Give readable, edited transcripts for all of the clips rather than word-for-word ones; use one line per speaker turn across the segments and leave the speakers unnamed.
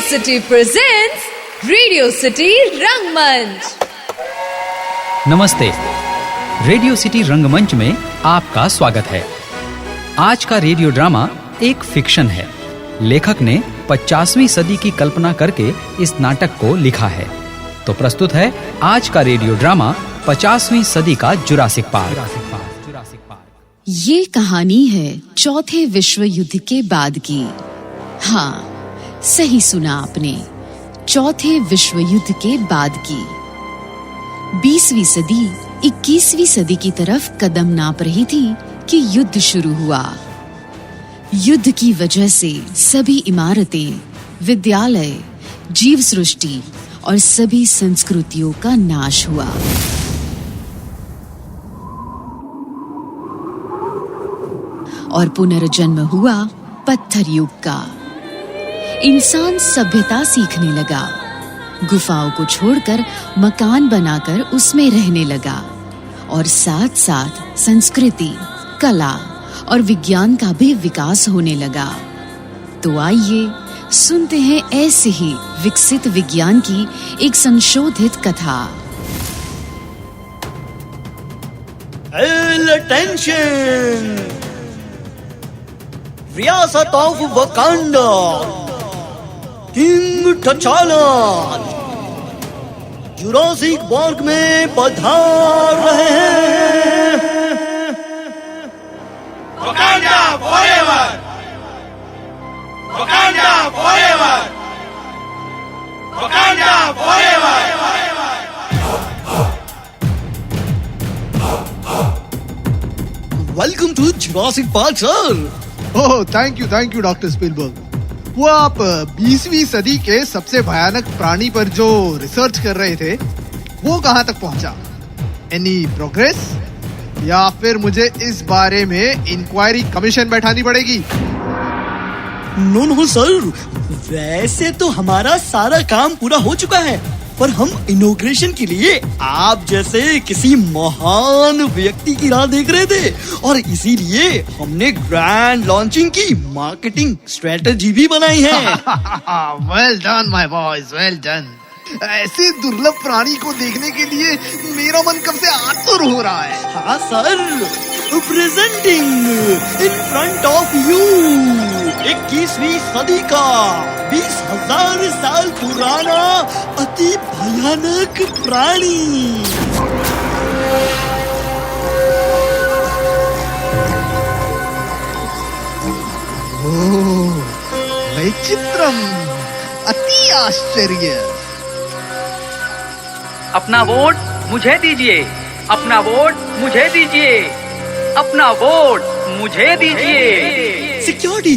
City presents Radio City रंगमंच।
नमस्ते। Radio city रंगमंच में आपका स्वागत है। आज का रेडियो ड्रामा एक फिक्शन है। लेखक ने 50वीं सदी की कल्पना करके इस नाटक को लिखा है। तो प्रस्तुत है आज का रेडियो ड्रामा 50वीं सदी का जुरासिक पार्क।
ये कहानी है चौथे विश्व युद्ध के बाद की। हाँ, सही सुना आपने, चौथे विश्व युद्ध के बाद की। 20वीं सदी 21वीं सदी की तरफ कदम नाप रही थी कि युद्ध शुरू हुआ। युद्ध की वजह से सभी इमारतें, विद्यालय, जीव सृष्टि और सभी संस्कृतियों का नाश हुआ। और पुनर्जन्म हुआ पत्थर युग का। इंसान सभ्यता सीखने लगा, गुफाओं को छोड़कर मकान बनाकर उसमें रहने लगा और साथ साथ संस्कृति, कला और विज्ञान का भी विकास होने लगा। तो आइए सुनते हैं ऐसे ही विकसित विज्ञान की एक संशोधित कथा।
Attention! रियासत of Wakanda, king T'Challa Jurassic Park में पधार रहे हैं।
Wakanda forever! Wakanda forever! Wakanda forever!
Welcome to Jurassic Park sir.
Oh, thank you doctor Spielberg. वो आप 20वीं सदी के सबसे भयानक प्राणी पर जो रिसर्च कर रहे थे, वो कहाँ तक पहुँचा? Any progress? या फिर मुझे इस बारे में इंक्वायरी कमीशन बैठानी पड़ेगी?
नो सर, वैसे तो हमारा सारा काम पूरा हो चुका है, पर हम इनॉग्रेशन के लिए आप जैसे किसी महान व्यक्ति की राह देख रहे थे और इसीलिए हमने ग्रैंड लॉन्चिंग की मार्केटिंग स्ट्रेटजी भी बनाई है।
Well done my boys, well done. ऐसे दुर्लभ प्राणी को देखने के लिए मेरा मन कब से आतुर हो रहा है।
हाँ sir, presenting in front of you 21वीं सदी का 20,000 साल पुराना अति भयानक प्राणी।
ओह, विचित्रम, अति आश्चर्य।
अपना वोट मुझे दीजिए, अपना वोट मुझे दीजिए, अपना वोट मुझे दीजिए।
सिक्योरिटी।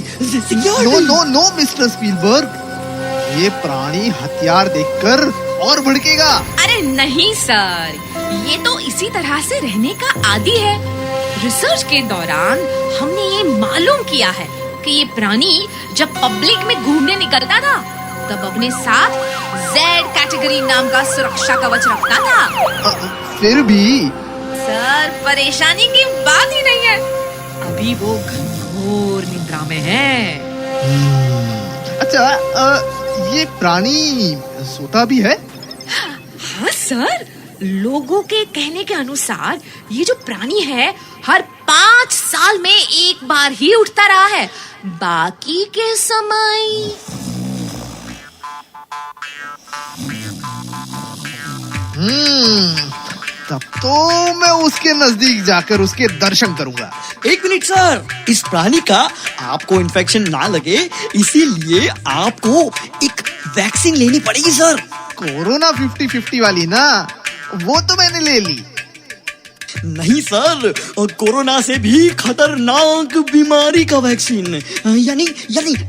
नो मिस्टर स्पीलबर्ग, ये प्राणी हथियार देखकर और भड़केगा।
अरे नहीं सर, ये तो इसी तरह से रहने का आदी है। रिसर्च के दौरान हमने ये मालूम किया है कि ये प्राणी जब पब्लिक में घूमने निकलता था तब अपने साथ Z कैटेगरी नाम का सुरक्षा कवच रखता था।
फिर भी
सर, परेशानी की बात ही नहीं है। अभी वो घनघोर निद्रा में है।
अच्छा, ये प्राणी सोता भी है?
हाँ सर, लोगों के कहने के अनुसार ये जो प्राणी है हर 5 साल में एक बार ही उठता रहा है। बाकी के समय
तब तो मैं उसके नजदीक जाकर उसके दर्शन करूंगा।
एक मिनट सर, इस प्राणी का आपको इन्फेक्शन ना लगे इसीलिए आपको एक वैक्सीन लेनी पड़ेगी सर।
कोरोना 50-50 वाली ना, वो तो मैंने ले ली।
नहीं सर, कोरोना से भी खतरनाक बीमारी का वैक्सीन, यानी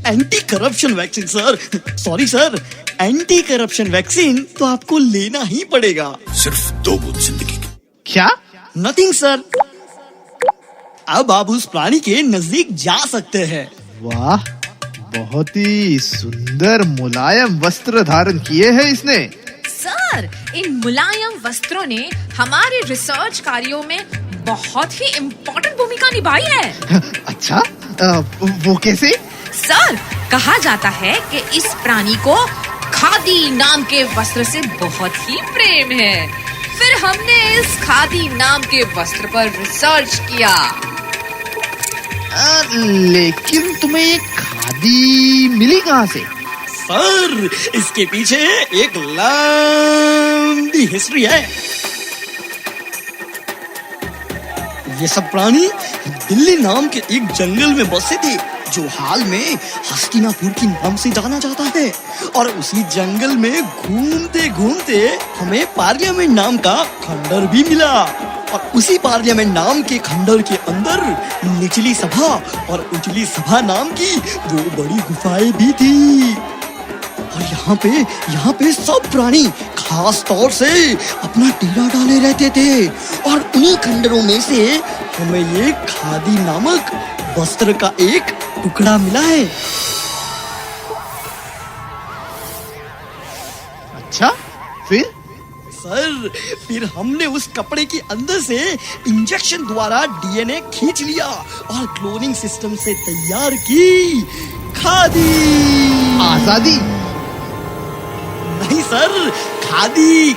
anti corruption vaccine sir. Sorry sir, anti corruption vaccine तो आपको लेना ही पड़ेगा।
सिर्फ 2 बूंद जिंदगी की।
क्या? नथिंग सर, अब आप उस प्राणी के नजदीक जा सकते हैं।
वाह, बहुत ही सुंदर मुलायम वस्त्र धारण किए हैं इसने।
सर, इन मुलायम वस्त्रों ने हमारे रिसर्च कार्यों में बहुत ही इम्पोर्टेंट भूमिका निभाई है।
अच्छा, वो कैसे?
सर, कहा जाता है कि इस प्राणी को खादी नाम के वस्त्र से बहुत ही प्रेम है। फिर हमने इस खादी नाम के वस्त्र पर रिसर्च किया।
लेकिन तुम्हें ये खादी मिली कहाँ से?
सर, इसके पीछे एक लंबी हिस्ट्री है। ये सब प्राणी दिल्ली नाम के एक जंगल में बसे थे, जो हाल में हस्तिनापुर के नाम से जाना जाता है। और उसी जंगल में घूमते घूमते हमें पार्लियामेंट नाम का खंडर भी मिला। और उसी पार्लियामेंट नाम के खंडर के अंदर निचली सभा और उजली सभा नाम की 2 बड़ी गुफाएं भी थी। और यहाँ पे सब प्राणी खास तौर से अपना डेरा डाले रहते थे। और उन्हीं खंडरों में से हमें ये खादी नामक वस्त्र का एक टुकड़ा मिला है।
अच्छा, फिर?
सर, फिर हमने उस कपड़े के अंदर से इंजेक्शन द्वारा डीएनए खींच लिया और क्लोनिंग सिस्टम से तैयार की खादी।
आजादी?
नहीं सर, खादी।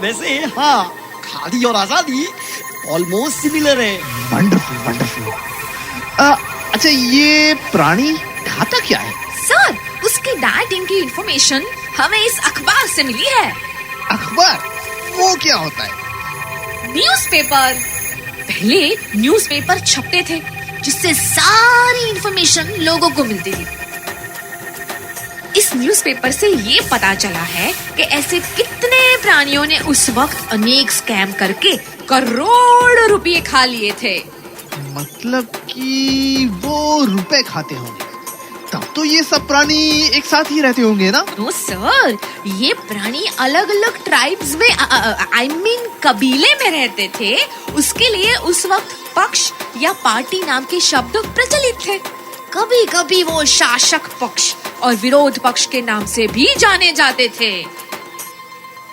वैसे हाँ, खादी और आजादी ऑलमोस्ट सिमिलर है।
वंडरफुल। अच्छा, ये प्राणी खाता क्या है?
सर, उसकी डाइटिंग की इंफॉर्मेशन हमें इस अखबार से मिली है।
अखबार? वो क्या होता है?
न्यूज़पेपर। पहले न्यूज़पेपर छपते थे, जिससे सारी इंफॉर्मेशन लोगों को मिलती थी। इस न्यूज़पेपर से ये पता चला है कि ऐसे कितने प्राणियों ने उस वक्त अनेक स्कैम करके करोड़ों रुपए खा लिए थे।
मतलब कि वो रुपए खाते होंगे, तब तो ये सब प्राणी एक साथ ही रहते होंगे ना?
नो सर, ये प्राणी अलग अलग ट्राइब्स में कबीले में रहते थे। उसके लिए उस वक्त पक्ष या पार्टी नाम के शब्द प्रचलित थे। कभी कभी वो शासक पक्ष और विरोध पक्ष के नाम से भी जाने जाते थे।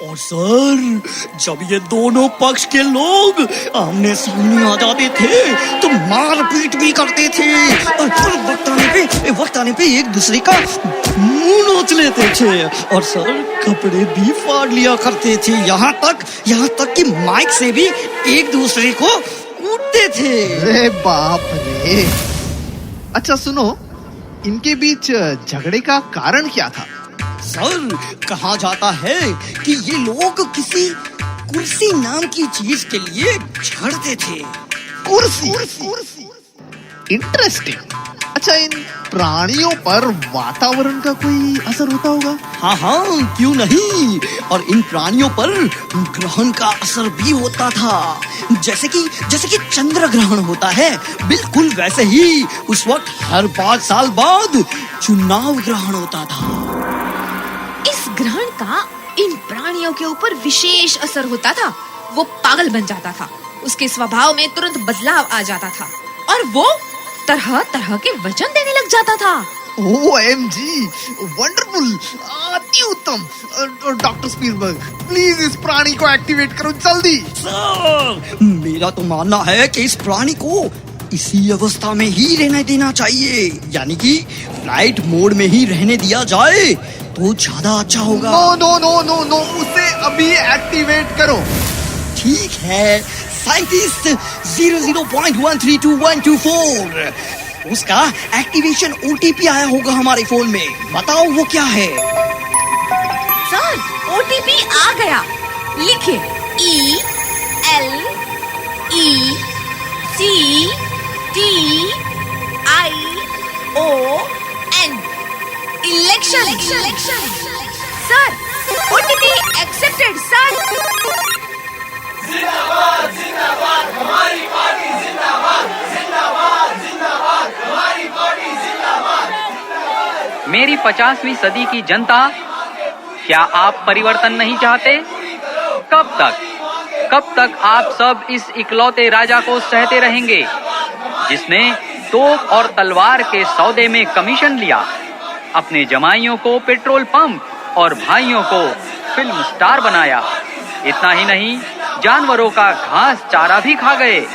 और सर, जब ये दोनों पक्ष के लोग आमने सामने आ जाते थे तो मारपीट भी करते थे। और वक्त आने पे एक दूसरे का मुंह नोच लेते थे। और सर, कपड़े भी फाड़ लिया करते थे। यहाँ तक कि माइक से भी एक दूसरे को कूटते थे।
अरे बाप रे। अच्छा सुनो, इनके बीच झगड़े का कारण क्या था?
सर, कहा जाता है कि ये लोग किसी कुर्सी नाम की चीज के लिए झगड़ते थे।
कुर्सी? इंटरेस्टिंग। अच्छा, इन प्राणियों पर वातावरण का कोई असर होता होगा?
हाँ, क्यों नहीं। और इन प्राणियों पर ग्रहण का असर भी होता था। जैसे कि चंद्र ग्रहण होता है, बिल्कुल वैसे ही उस वक्त हर 5 साल बाद चुनाव ग्रहण होता था।
इस ग्रहण का इन प्राणियों के ऊपर विशेष असर होता था। वो पागल बन जाता था, उसके स्वभाव में तुरंत बदलाव आ जाता था और वो तरह तरह के वचन देने लग जाता था।
OMG, वंडरफुल, अति उत्तम। डॉक्टर स्पीलबर्ग, प्लीज इस प्राणी को एक्टिवेट करो जल्दी।
सर, मेरा तो मानना है कि इस प्राणी को इसी अवस्था में ही रहने देना चाहिए, यानी कि फ्लाइट मोड में ही रहने दिया जाए तो ज्यादा अच्छा होगा।
नो, उसे अभी एक्टिवेट करो।
ठीक है, साइंटिस्ट 00.132.124, उसका एक्टिवेशन OTP आया होगा हमारे फोन में। बताओ वो क्या है?
सर, OTP आ गया। लिखिए ELECTION। Election. Sir, OTP accepted sir.
जिंदाबाद जिंदाबाद हमारी पार्टी जिंदाबाद जिंदाबाद जिंदाबाद हमारी पार्टी जिंदाबाद।
मेरी 50वीं सदी की जनता, क्या आप परिवर्तन नहीं चाहते? कब तक आप सब इस इकलौते राजा को सहते रहेंगे, जिसने तोप और तलवार के सौदे में कमीशन लिया, अपने जमाइयों को पेट्रोल पंप और भाइयों को फिल्म स्टार बनाया। इतना ही नहीं, जानवरों का घास चारा भी खा गए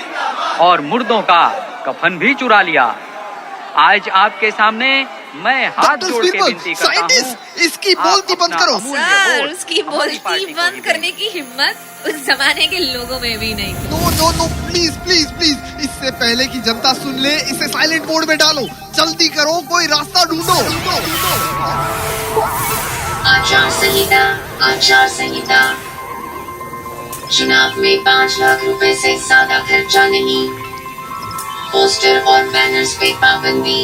और मुर्दों का कफन भी चुरा लिया। आज आपके सामने मैं हाथ जोड़ के विनती करता हूँ,
साइंटिस्ट, इसकी बोलती बंद करो।
सर, उसकी बोलती बंद करने की हिम्मत उस जमाने के लोगों में भी नहीं थी।
No no no, please please please, इससे पहले कि जनता सुन ले, इसे साइलेंट मोड में डालो। जल्दी करो, कोई रास्ता ढूंढो।
आचार संहिता, आचार संहिता। चुनाव में 5 लाख रुपए से ज्यादा खर्चा नहीं। पोस्टर और बैनर्स पे पाबंदी।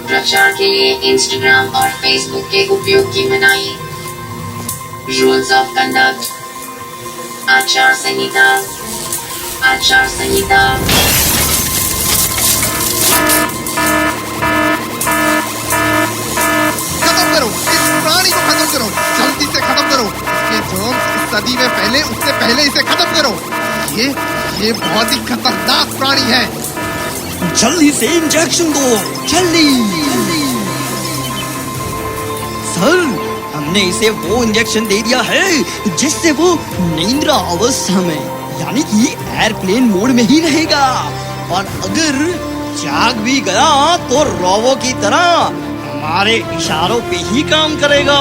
प्रचार के लिए इंस्टाग्राम और फेसबुक के उपयोग की मनाही। Rules of conduct. आचार संहिता, आचार संहिता।
खत्म करो, इस प्राणी को खत्म करो, जल्दी से खत्म करो। इसके जर्म्स इस सदी में फैले उससे पहले इसे खत्म करो। ये बहुत ही खतरनाक प्राणी है।
जल्दी से इंजेक्शन दो, जल्दी। सर, हमने इसे वो इंजेक्शन दे दिया है जिससे वो निद्रा अवस्था में, यानी कि एयरप्लेन मोड में ही रहेगा, और अगर जाग भी गया तो रोबो की तरह हमारे इशारों पे ही काम करेगा।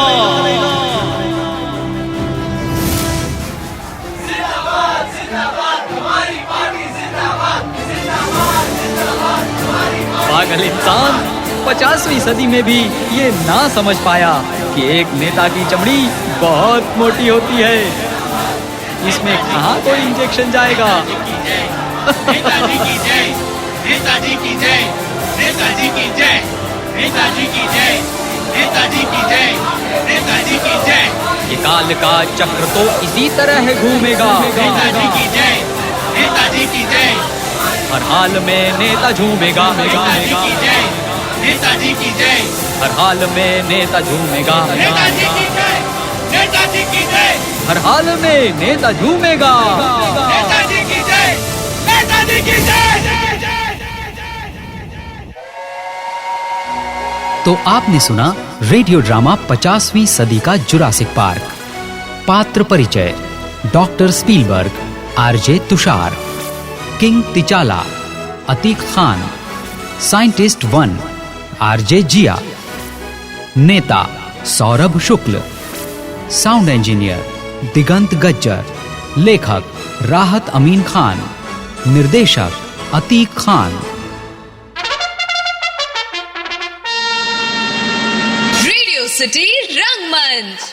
जिंदाबाद जिंदाबाद हमारी पार्टी जिंदाबाद जिंदाबाद जिंदाबाद हमारी पार्टी।
पागल इंसान 50वीं सदी में भी ये ना समझ पाया कि एक नेता की चमड़ी बहुत मोटी होती है, इसमें कहाँ कोई इंजेक्शन जाएगा।
नेताजी की जय, नेताजी की जय, नेताजी की जय, नेताजी की जय, नेताजी की जय, नेताजी की जय।
ये काल का चक्र तो इसी तरह घूमेगा।
नेताजी की जय, नेताजी की जय,
हर हाल में नेता झूमेगा।
नेताजी की जय, नेताजी की जय,
हर हाल में नेता झूमेगा।
नेताजी की जय, नेताजी की जय,
हर हाल में नेता झूमेगा।
नेताजी की जय, नेताजी की जय।
तो आपने सुना रेडियो ड्रामा 50वीं सदी का जुरासिक पार्क। पात्र परिचय: doctor Spielberg, RJ Tushar, king T'Challa, Atiq Khan, scientist 1, RJ Jiya, नेता सौरभ शुक्ल, साउंड इंजीनियर दिगंत गज्जर, लेखक राहत अमीन खान, निर्देशक अतीक खान।
रेडियो सिटी रंगमंच।